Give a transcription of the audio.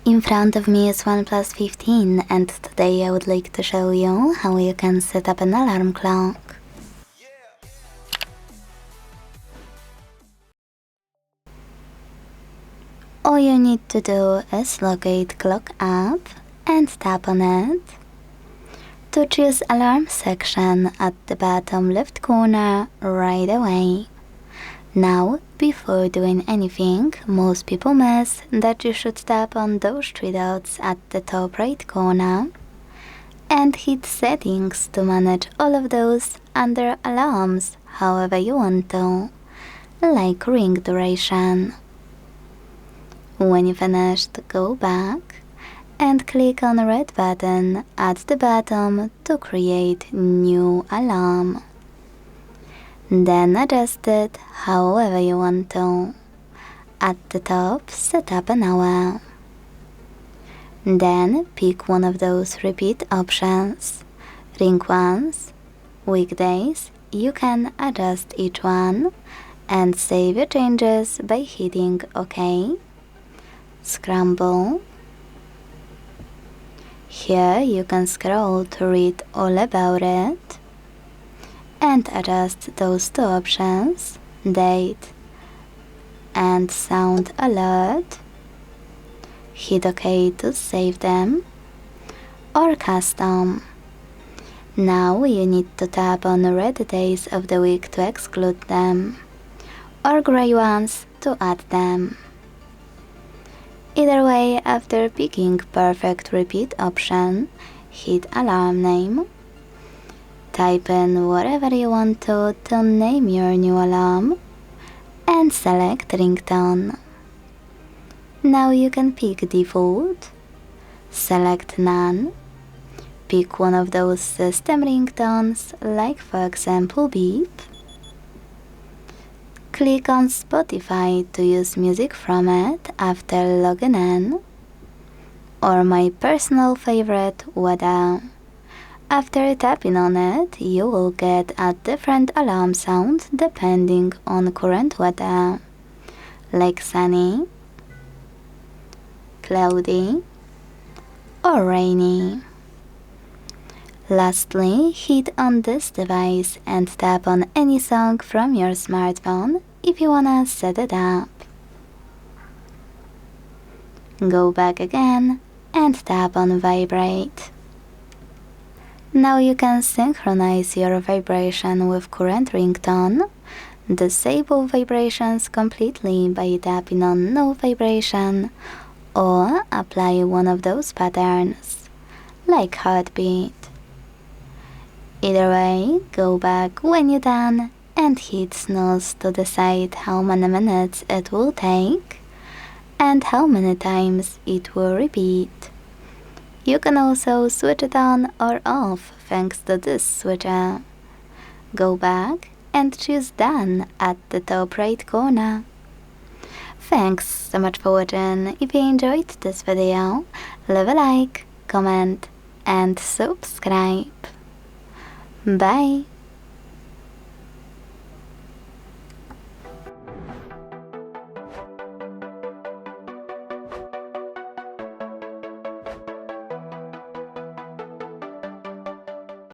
In front of me is OnePlus 15 and today I would like to show you how you can set up an alarm clock. All you need to do is locate Clock app and tap on it. To choose Alarm section at the bottom left corner right away. Now, before doing anything, most people miss that you should tap on those three dots at the top right corner and hit Settings to manage all of those under Alarms however you want to, like ring duration. When you finished, go back and click on the red button at the bottom to create new alarm. Then adjust it however you want to. At the top, set up an hour. Then pick one of those repeat options. Ring once, weekdays. You can adjust each one and save your changes by hitting OK. Scramble. Here you can scroll to read all about it and adjust those two options, date and sound alert. Hit OK to save them, or custom. Now you need to tap on the red days of the week to exclude them, or gray ones to add them. Either way, after picking perfect repeat option, hit alarm name. Type in whatever you want to name your new alarm and select ringtone. Now you can pick default, select none, pick one of those system ringtones like for example beep. Click on Spotify to use music from it after logging in, or my personal favorite, weather. After tapping on it, you will get a different alarm sound depending on current weather, like sunny, cloudy, or rainy. Lastly, hit on this device and tap on any song from your smartphone if you wanna set it up. Go back again and tap on vibrate. Now you can synchronize your vibration with current ringtone, disable vibrations completely by tapping on no vibration, or apply one of those patterns, like heartbeat. Either way, go back when you're done and hit snooze to decide how many minutes it will take and how many times it will repeat. You can also switch it on or off thanks to this switcher. Go back and choose done at the top right corner. Thanks so much for watching. If you enjoyed this video, leave a like, comment and subscribe. Bye!